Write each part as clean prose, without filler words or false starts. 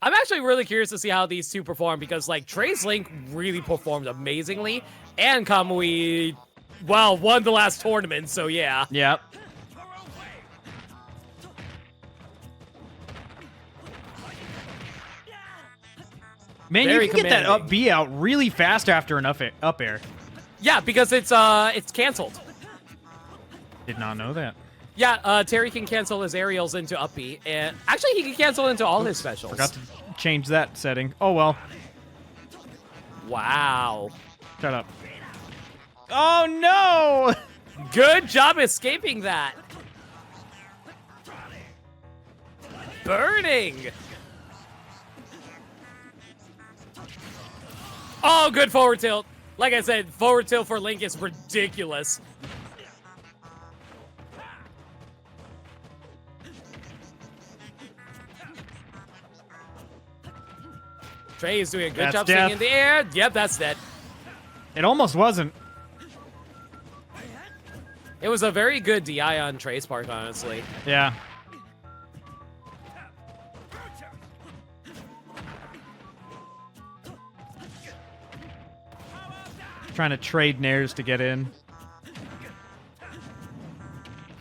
I'm actually really curious to see how these two perform because, like, Trey's Link really performed amazingly, and Kamui, well, won the last tournament, so yeah. Yep. Man, Very you can get that commanding. up B out really fast after an up air. Yeah, because it's canceled. Did not know that. Yeah, Terry can cancel his aerials into up B, and actually he can cancel into all his specials. Forgot to change that setting. Oh, well. Wow. Shut up. Oh, no! Good job escaping that. Burning. Oh, good forward tilt. Like I said, forward tilt for Link is ridiculous. Trey is doing a good job staying in the air. Yep, that's dead. It almost wasn't. It was a very good DI on Trey's part, honestly. Yeah. Trying to trade nairs to get in.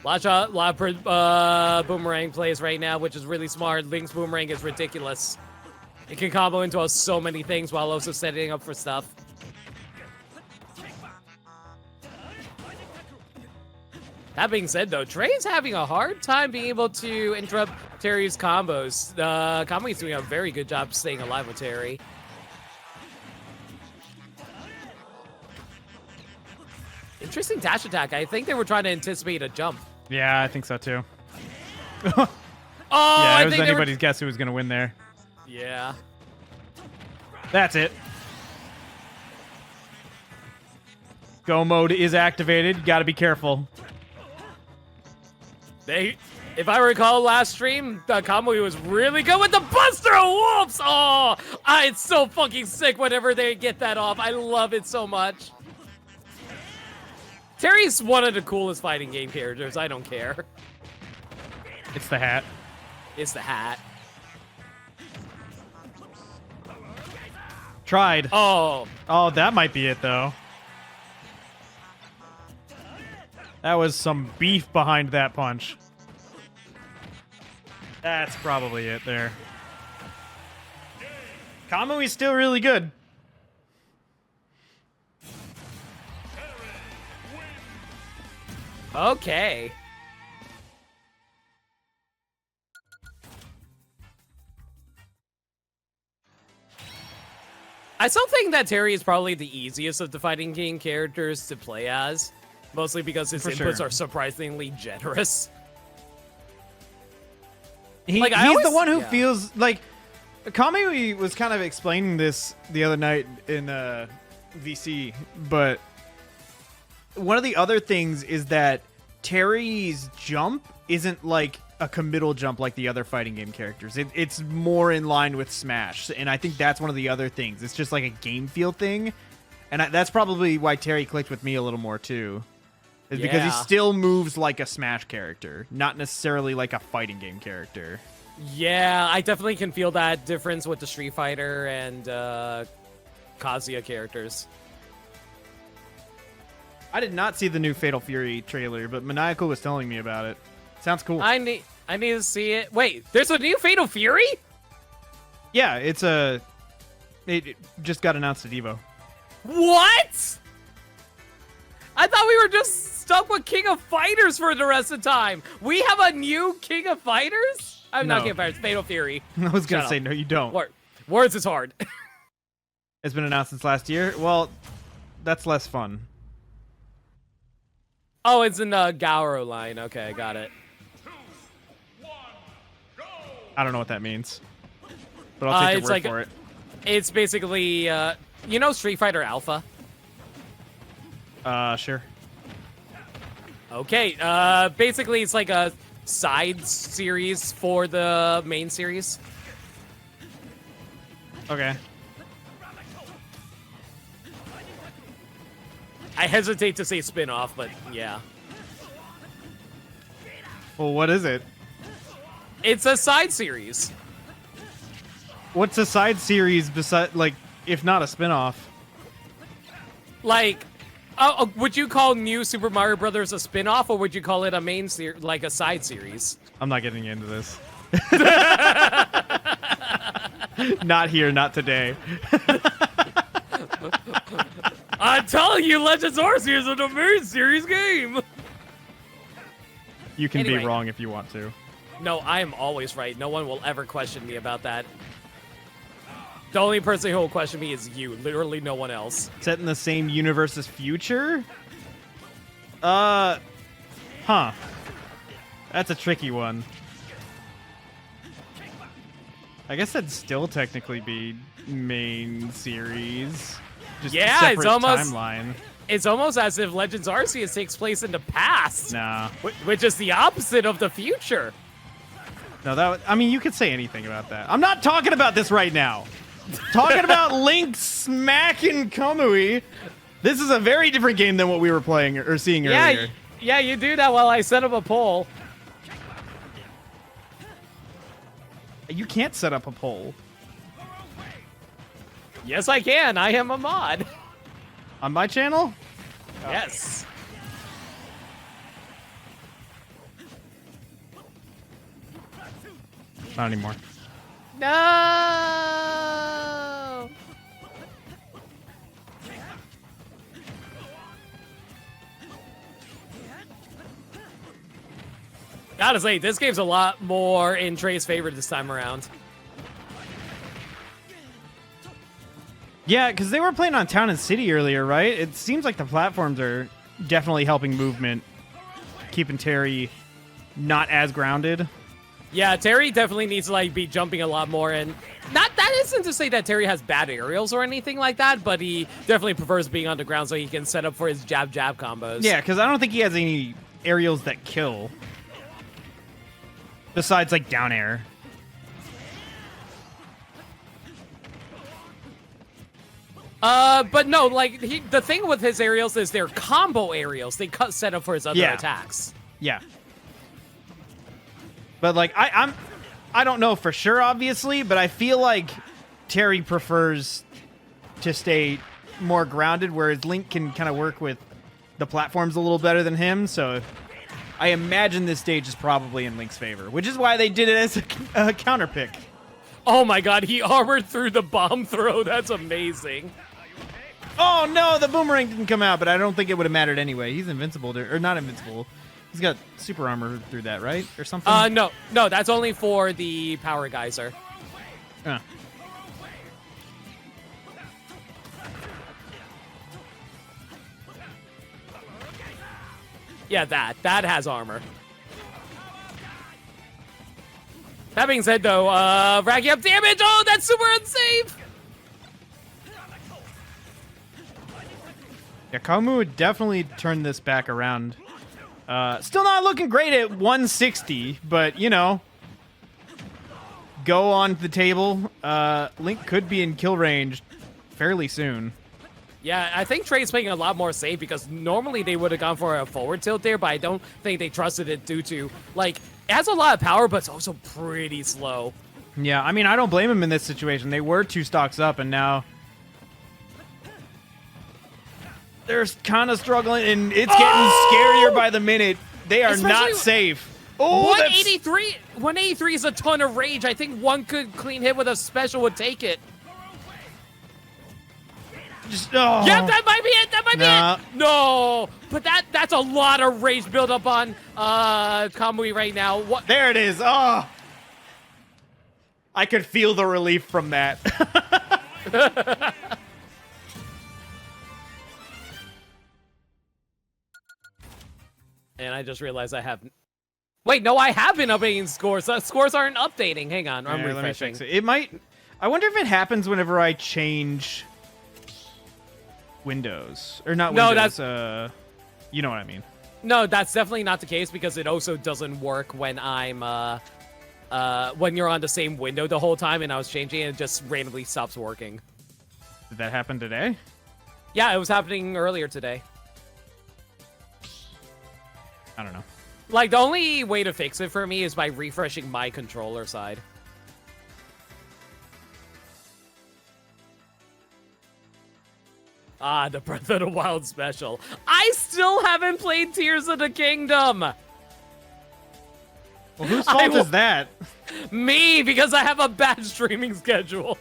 Lot of boomerang plays right now, which is really smart. Link's boomerang is ridiculous. It can combo into so many things while also setting up for stuff. That being said, though, Trey's having a hard time being able to interrupt Terry's combos. Kamui's doing a very good job staying alive with Terry. Interesting dash attack. I think they were trying to anticipate a jump. Yeah, I think so too. Oh, yeah, it was anybody's guess who was going to win there. Yeah. That's it. Go mode is activated. You got to be careful. If I recall last stream, Kamui was really good with the Buster Whoops! Oh, it's so fucking sick whenever they get that off. I love it so much. Terry's one of the coolest fighting game characters. I don't care. It's the hat. It's the hat. Tried. Oh. Oh, that might be it, though. That was some beef behind that punch. That's probably it there. Kamui's still really good. Okay. I still think that Terry is probably the easiest of the fighting game characters to play as. Mostly because his inputs are surprisingly generous. He's the one who feels like... Kamui was kind of explaining this the other night in VC, but one of the other things is that Terry's jump isn't like a committal jump like the other fighting game characters. It's more in line with Smash, and I think that's one of the other things. It's just like a game feel thing, and that's probably why Terry clicked with me a little more too. Is because he still moves like a Smash character, not necessarily like a fighting game character. Yeah, I definitely can feel that difference with the Street Fighter and Kazuya characters. I did not see the new Fatal Fury trailer, but Maniacal was telling me about it. Sounds cool. I need to see it. Wait, there's a new Fatal Fury? Yeah, it just got announced at EVO. What? I thought we were just stuck with King of Fighters for the rest of the time. We have a new King of Fighters? I'm not King of Fighters, Fatal Fury. I was going to say, no, you don't. Words is hard. It's been announced since last year? Well, that's less fun. Oh, it's in the Gauro line. Okay, got it. I don't know what that means. But I'll take your word for it. It's basically, you know Street Fighter Alpha? Sure. Okay, basically it's like a side series for the main series. Okay. I hesitate to say spin-off, but yeah. Well, what is it? It's a side series. What's a side series beside, like, if not a spinoff? Like, would you call New Super Mario Brothers a spin-off, or would you call it a main series, like a side series? I'm not getting into this. Not here, not today. I'm telling you, Legends Arceus is a main series game. You can be wrong if you want to. No, I am always right. No one will ever question me about that. The only person who will question me is you. Literally no one else. Set in the same universe's future? Huh. That's a tricky one. I guess that'd still technically be main series. Just a separate timeline. It's almost as if Legends Arceus takes place in the past. Nah. Which is the opposite of the future. No, I mean, you could say anything about that. I'm not talking about this right now. Talking about Link smacking Kamui. This is a very different game than what we were playing or seeing earlier. Yeah, you do that while I set up a poll. You can't set up a poll. Yes, I can. I am a mod. On my channel? Yes. Not anymore. No! Gotta say, this game's a lot more in Trey's favor this time around. Yeah, because they were playing on Town and City earlier, right? It seems like the platforms are definitely helping movement, keeping Terry not as grounded. Yeah, Terry definitely needs to like be jumping a lot more, and that isn't to say that Terry has bad aerials or anything like that, but he definitely prefers being on the ground so he can set up for his jab combos. Yeah, because I don't think he has any aerials that kill. Besides like down air. But no, like the thing with his aerials is they're combo aerials. They cut set up for his other attacks. Yeah. But like I don't know for sure, obviously, but I feel like Terry prefers to stay more grounded, whereas Link can kind of work with the platforms a little better than him. So I imagine this stage is probably in Link's favor, which is why they did it as a counter pick. Oh my god, he armored through the bomb throw. That's amazing. Oh no, the boomerang didn't come out, but I don't think it would have mattered anyway. He's invincible, or not invincible. He's got super armor through that, right? Or something? No, that's only for the power geyser. Yeah, that has armor. That being said, though, racking up damage. Oh, that's super unsafe. Yeah, Kamui would definitely turn this back around. Still not looking great at 160, but, you know, go on the table. Link could be in kill range fairly soon. Yeah, I think Trey's playing a lot more safe because normally they would have gone for a forward tilt there, but I don't think they trusted it due to, like, it has a lot of power, but it's also pretty slow. Yeah, I mean, I don't blame him in this situation. They were 2 stocks up, and now they're kind of struggling, and it's getting scarier by the minute. They are not safe. Oh, 183! 183 is a ton of rage. I think one good clean hit with a special would take it. Yeah, that might be it. That might be it. No, but that's a lot of rage build up on Kamui right now. What? There it is. Oh, I could feel the relief from that. And I just realized I have. Wait, no, I have been updating scores. Scores aren't updating. Hang on, I'm refreshing. Let me fix it. It might. I wonder if it happens whenever I change windows, or not windows. No, that's you know what I mean. No, that's definitely not the case because it also doesn't work when I'm when you're on the same window the whole time and I was changing it just randomly stops working. Did that happen today? Yeah, it was happening earlier today. I don't know. Like, the only way to fix it for me is by refreshing my controller side. Ah, the Breath of the Wild special. I still haven't played Tears of the Kingdom. Well, whose fault is that? Me, because I have a bad streaming schedule.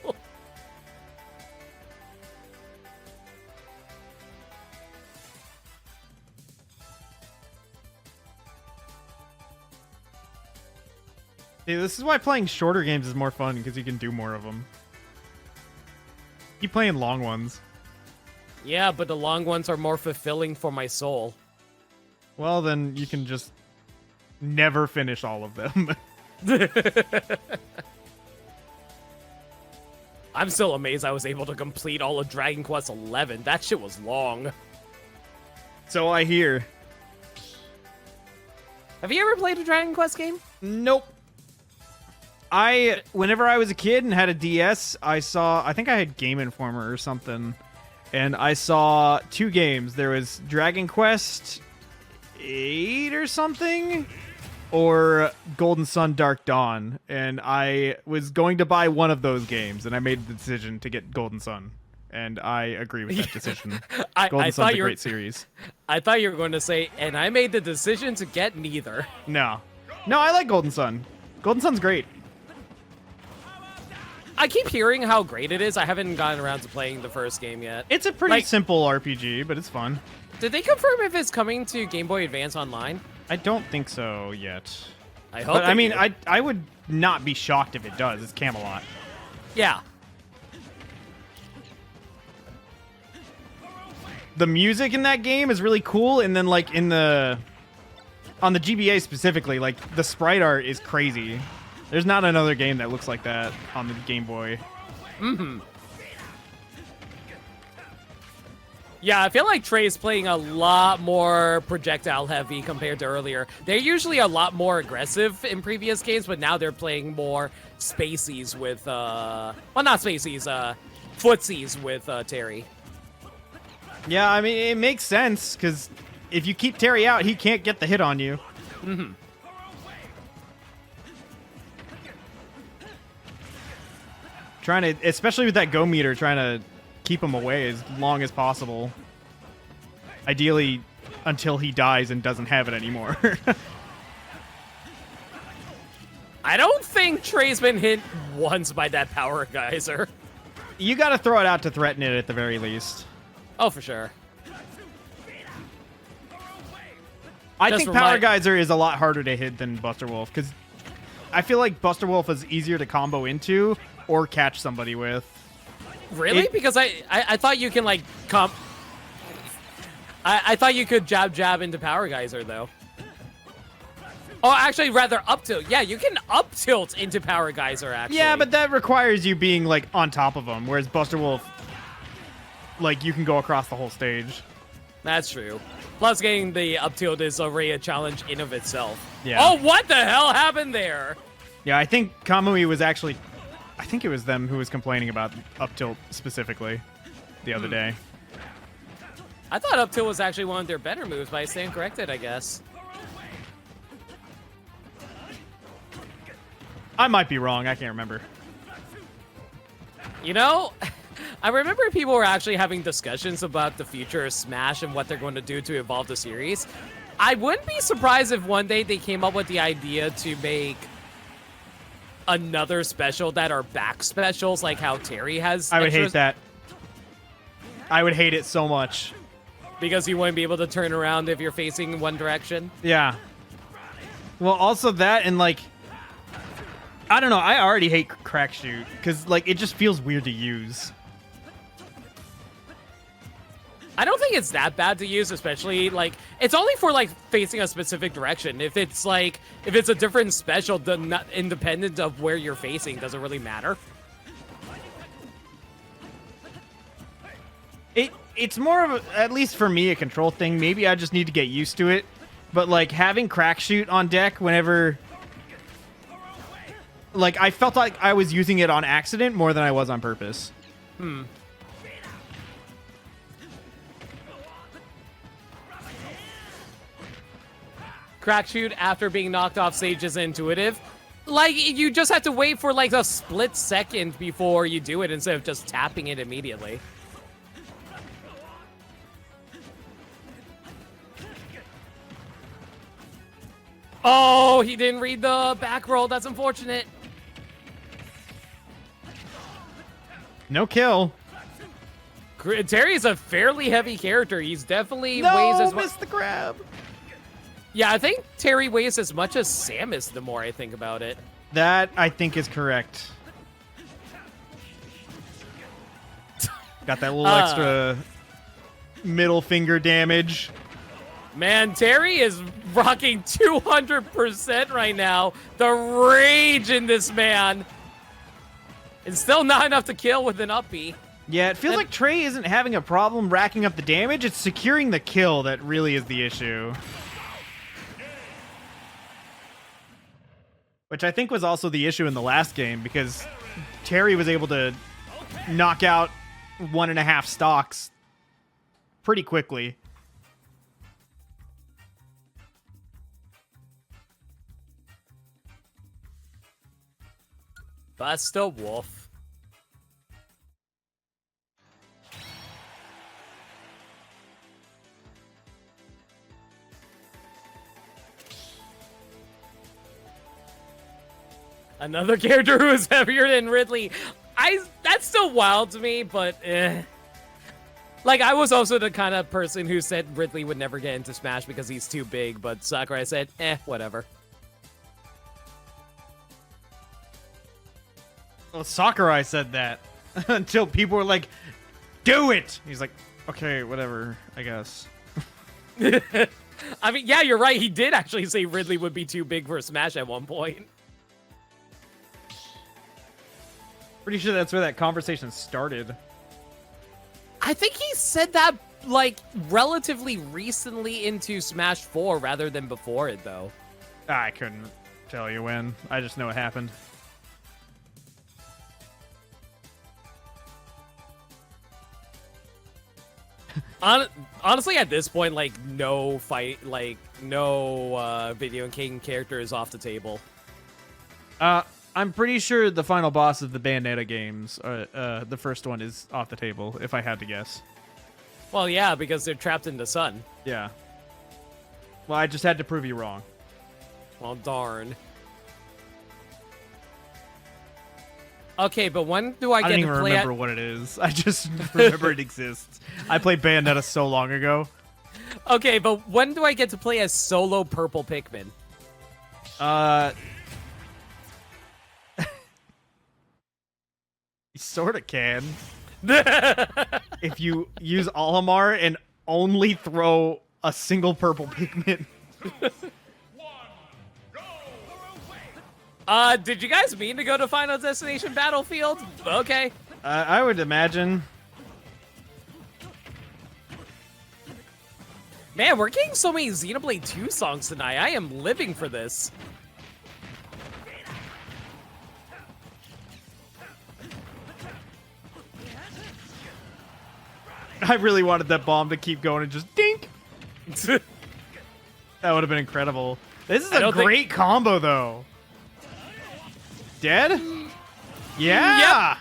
See, this is why playing shorter games is more fun, because you can do more of them. Keep playing long ones. Yeah, but the long ones are more fulfilling for my soul. Well, then you can just never finish all of them. I'm still amazed I was able to complete all of Dragon Quest XI. That shit was long. So I hear. Have you ever played a Dragon Quest game? Nope. Whenever I was a kid and had a DS, I think I had Game Informer or something, and I saw 2 games. There was Dragon Quest 8 or something, or Golden Sun Dark Dawn, and I was going to buy one of those games, and I made the decision to get Golden Sun, and I agree with that decision. Golden Sun's a great series. I thought you were going to say, and I made the decision to get neither. No, I like Golden Sun. Golden Sun's great. I keep hearing how great it is. I haven't gotten around to playing the first game yet. It's a pretty simple RPG, but it's fun. Did they confirm if it's coming to Game Boy Advance Online? I don't think so yet. I hope. But I mean, I would not be shocked if it does. It's Camelot. Yeah. The music in that game is really cool, and then like on the GBA specifically, like the sprite art is crazy. There's not another game that looks like that on the Game Boy. Mm-hmm. Yeah, I feel like Trey's playing a lot more projectile heavy compared to earlier. They're usually a lot more aggressive in previous games, but now they're playing more spaceys with, well, not spaceys, footsies with Terry. Yeah, I mean, it makes sense, because if you keep Terry out, he can't get the hit on you. Mm-hmm. Trying to, especially with that go meter, trying to keep him away as long as possible. Ideally, until he dies and doesn't have it anymore. I don't think Trey's been hit once by that power geyser. You got to throw it out to threaten it at the very least. Oh, for sure. I think Power Geyser is a lot harder to hit than Buster Wolf, because I feel like Buster Wolf is easier to combo into or catch somebody with. Really? Because I thought you can, like, I thought you could jab into Power Geyser, though. Oh, actually, rather up tilt. Yeah, you can up tilt into Power Geyser, actually. Yeah, but that requires you being, like, on top of them, whereas Buster Wolf, like, you can go across the whole stage. That's true. Plus, getting the up tilt is already a challenge in of itself. Yeah. Oh, what the hell happened there? Yeah, I think Kamui was actually... I think it was them who was complaining about up tilt specifically the other day. I thought up tilt was actually one of their better moves, but I stand corrected, I guess. I might be wrong. I can't remember. You know, I remember people were actually having discussions about the future of Smash and what they're going to do to evolve the series. I wouldn't be surprised if one day they came up with the idea to make another special that are back specials, like how Terry has. I would hate that. I would hate it so much. Because you wouldn't be able to turn around if you're facing one direction? Yeah. Well, also that, and like, I don't know, I already hate Crack Shoot, because like, it just feels weird to use. I don't think it's that bad to use, especially, like, it's only for, like, facing a specific direction. If it's, like, if it's a different special, independent of where you're facing, doesn't really matter. It's more of, at least for me, a control thing. Maybe I just need to get used to it. But, like, having Crack Shoot on deck whenever... Like, I felt like I was using it on accident more than I was on purpose. Crack Shoot after being knocked off stage is intuitive. Like, you just have to wait for, like, a split second before you do it instead of just tapping it immediately. Oh, he didn't read the back roll. That's unfortunate. No kill. Terry is a fairly heavy character. He's definitely No, weighs as much. missed the grab. Yeah, I think Terry weighs as much as Samus the more I think about it. That, I think, is correct. Got that little extra middle finger damage. Man, Terry is rocking 200% right now. The rage in this man. It's still not enough to kill with an up B. Yeah, it feels like Trey isn't having a problem racking up the damage. It's securing the kill that really is the issue. Which I think was also the issue in the last game, because Terry was able to knock out 1.5 stocks pretty quickly. Busta Wolf. Another character who is heavier than Ridley. That's still wild to me, but like, I was also the kind of person who said Ridley would never get into Smash because he's too big, but Sakurai said, whatever. Well, Sakurai said that until people were like, do it! He's like, okay, whatever, I guess. I mean, yeah, you're right. He did actually say Ridley would be too big for Smash at one point. Pretty sure that's where that conversation started. I think he said that, like, relatively recently into Smash 4 rather than before it, though. I couldn't tell you when. I just know it happened. Honestly, at this point, like, no video game character is off the table. I'm pretty sure the final boss of the Bayonetta games, the first one, is off the table, if I had to guess. Well, yeah, because they're trapped in the sun. Yeah. Well, I just had to prove you wrong. Well, darn. Okay, but when do I get to play? I don't even remember what it is. I just remember it exists. I played Bayonetta so long ago. Okay, but when do I get to play as solo Purple Pikmin? You sort of can. If you use Olimar and only throw a single purple Pikmin. Did you guys mean to go to Final Destination Battlefield? Okay. I would imagine. Man, we're getting so many Xenoblade 2 songs tonight. I am living for this. I really wanted that bomb to keep going and just dink. That would have been incredible. This is a great combo, though. Dead? Yeah! Yep.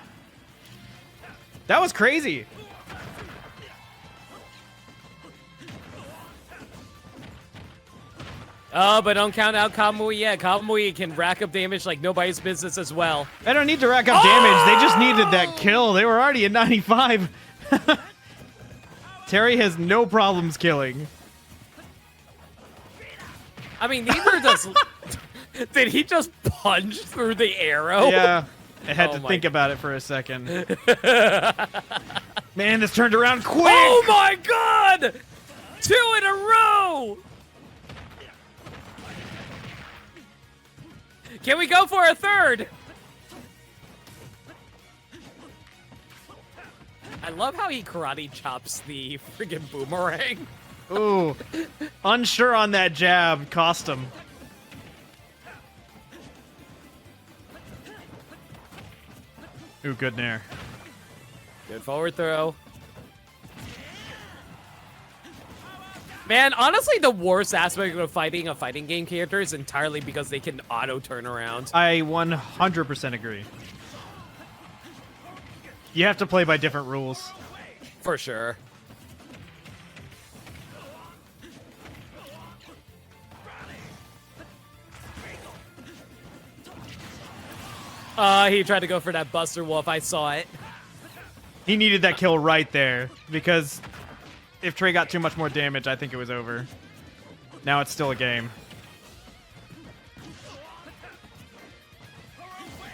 That was crazy. Oh, but don't count out Kamui yet. Kamui can rack up damage like nobody's business as well. They don't need to rack up damage. They just needed that kill. They were already at 95. Terry has no problems killing. I mean, neither does... Did he just punch through the arrow? Yeah. I had to think about it for a second. Man, this turned around quick! Oh my god! 2 in a row! Can we go for a third? I love how he karate chops the friggin' boomerang. Ooh. Unsure on that jab. Cost him. Ooh, good nair. Good forward throw. Man, honestly, the worst aspect of fighting a fighting game character is entirely because they can auto turn around. I 100% agree. You have to play by different rules. For sure. He tried to go for that Buster Wolf. I saw it. He needed that kill right there because if Trey got too much more damage, I think it was over. Now it's still a game.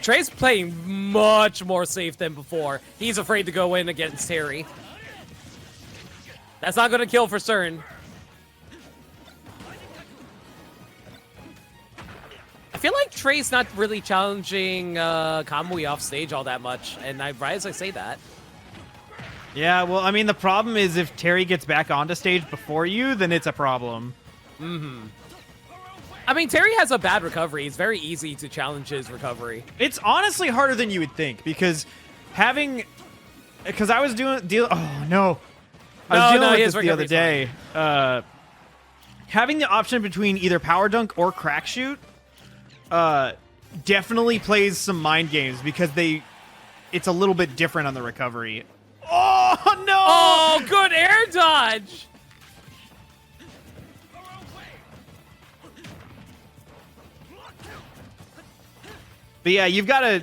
Trey's playing much more safe than before. He's afraid to go in against Terry. That's not going to kill for certain. I feel like Trey's not really challenging Kamui off stage all that much, and right as I say that. Yeah, well, I mean, the problem is if Terry gets back onto stage before you, then it's a problem. Mm-hmm. I mean, Terry has a bad recovery. It's very easy to challenge his recovery. It's honestly harder than you would think because I was doing oh no. I was dealing with this the other day. Having the option between either power dunk or crack shoot definitely plays some mind games because it's a little bit different on the recovery. Oh no! Oh, good air dodge! But yeah, you've got to...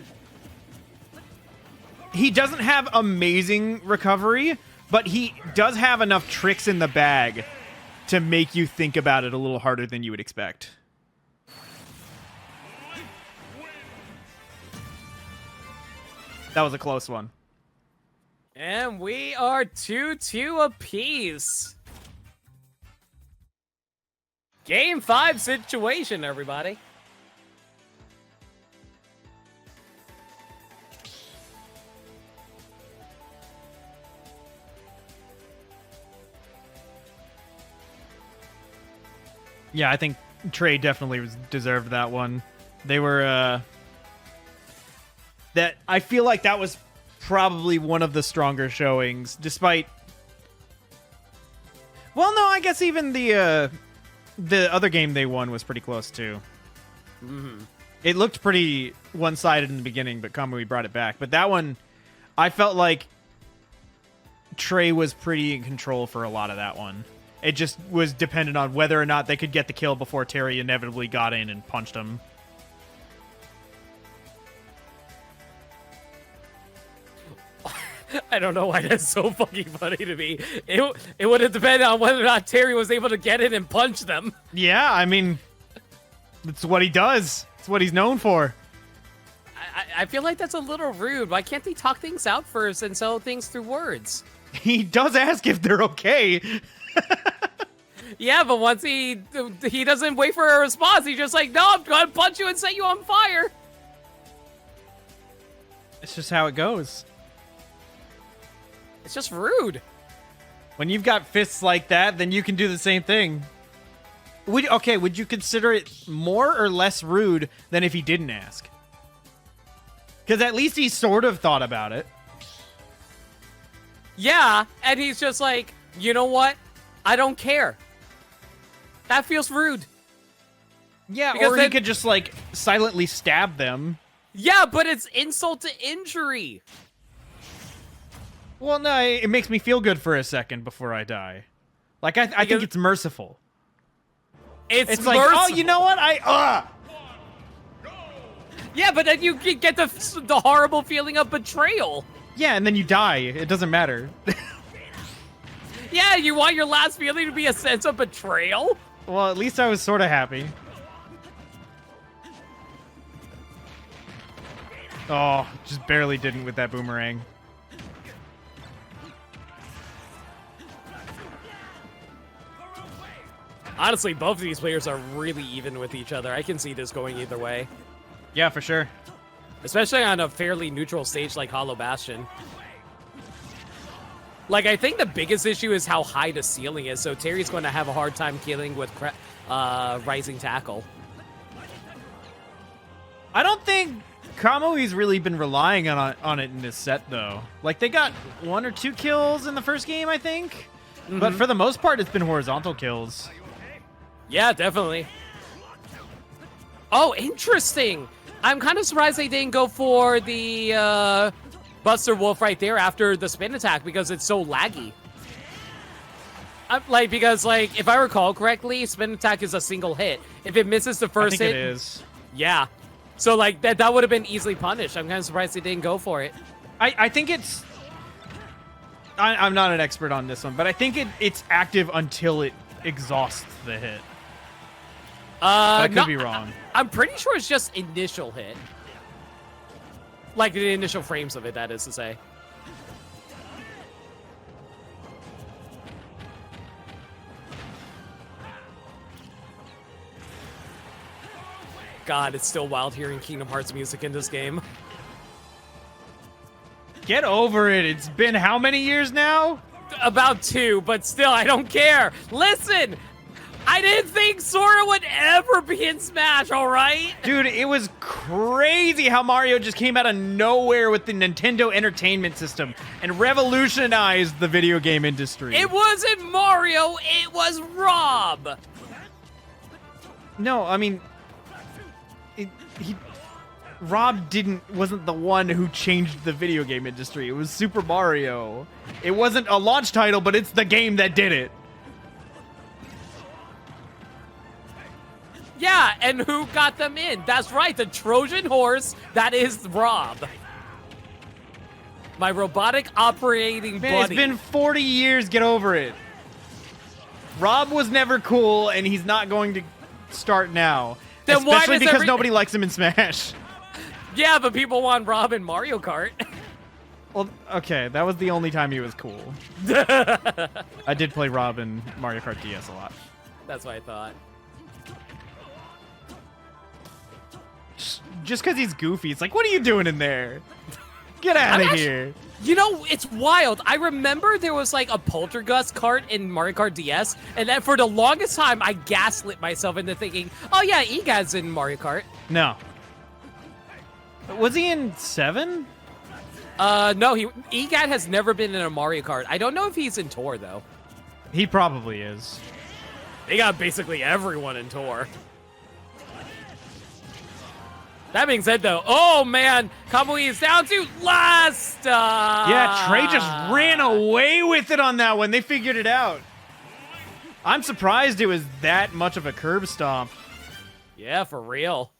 He doesn't have amazing recovery, but he does have enough tricks in the bag to make you think about it a little harder than you would expect. That was a close one. And we are 2-2 apiece. Game 5 situation, everybody. Yeah, I think Trey definitely deserved that one. They were, I feel like that was probably one of the stronger showings, despite... Well, no, I guess even the other game they won was pretty close, too. Mm-hmm. It looked pretty one-sided in the beginning, but Kamui brought it back. But that one, I felt like Trey was pretty in control for a lot of that one. It just was dependent on whether or not they could get the kill before Terry inevitably got in and punched him. I don't know why that's so fucking funny to me. It would have depended on whether or not Terry was able to get in and punch them. Yeah, I mean, that's what he does. It's what he's known for. I feel like that's a little rude. Why can't they talk things out first and sell things through words? He does ask if they're okay. Yeah, but once he doesn't wait for a response. He's just like, no, I'm going to punch you and set you on fire. It's just how it goes. It's just rude. When you've got fists like that, then you can do the same thing. Would you consider it more or less rude than if he didn't ask? Because at least he sort of thought about it. Yeah, and he's just like, you know what? I don't care. That feels rude. Yeah, because or he could just, like, silently stab them. Yeah, but it's insult to injury. Well, no, it makes me feel good for a second before I die. Like, I think it's merciful. It's like, merciful. oh, you know what? Yeah, but then you get the horrible feeling of betrayal. Yeah, and then you die. It doesn't matter. Yeah, you want your last feeling to be a sense of betrayal? Well, at least I was sort of happy. Oh, just barely didn't with that boomerang. Honestly, both of these players are really even with each other. I can see this going either way. Yeah, for sure. Especially on a fairly neutral stage like Hollow Bastion. Like, I think the biggest issue is how high the ceiling is, so Terry's going to have a hard time killing with Rising Tackle. I don't think Kamui's really been relying on it in this set, though. Like, they got 1 or 2 kills in the first game, I think. Mm-hmm. But for the most part, it's been horizontal kills. Yeah, definitely. Oh, interesting. I'm kind of surprised they didn't go for the Buster Wolf right there after the spin attack because it's so laggy. Because if I recall correctly, spin attack is a single hit. If it misses the first hit, it is. Yeah. So like that would have been easily punished. I'm kind of surprised they didn't go for it. I think it's... I'm not an expert on this one, but I think it's active until it exhausts the hit. I could be wrong. I'm pretty sure it's just initial hit. Like the initial frames of it, that is to say. God, it's still wild hearing Kingdom Hearts music in this game. Get over it. It's been how many years now? About 2, but still, I don't care. Listen, I didn't think Sora would ever be in Smash, all right? Dude, it was crazy how Mario just came out of nowhere with the Nintendo Entertainment System and revolutionized the video game industry. It wasn't Mario, it was Rob. No, I mean, Rob wasn't the one who changed the video game industry. It was Super Mario. It wasn't a launch title, but it's the game that did it. Yeah, and who got them in? That's right, the Trojan horse, that is Rob. My robotic operating Man, buddy. it's been 40 years, get over it. Rob was never cool, and he's not going to start now. Then why especially does because nobody likes him in Smash. Yeah, but people want Rob in Mario Kart. Well, okay, that was the only time he was cool. I did play Rob in Mario Kart DS a lot. That's what I thought. Just because he's goofy, it's like, what are you doing in there? Get out of here. You know, it's wild. I remember there was like a Poltergust cart in Mario Kart DS, and then for the longest time, I gaslit myself into thinking, oh yeah, Egad's in Mario Kart. No. Was he in 7? No, Egad has never been in a Mario Kart. I don't know if he's in Tour, though. He probably is. They got basically everyone in Tour. That being said, though, oh man, Kamui is down to last. Yeah, Trey just ran away with it on that one. They figured it out. I'm surprised it was that much of a curb stomp. Yeah, for real.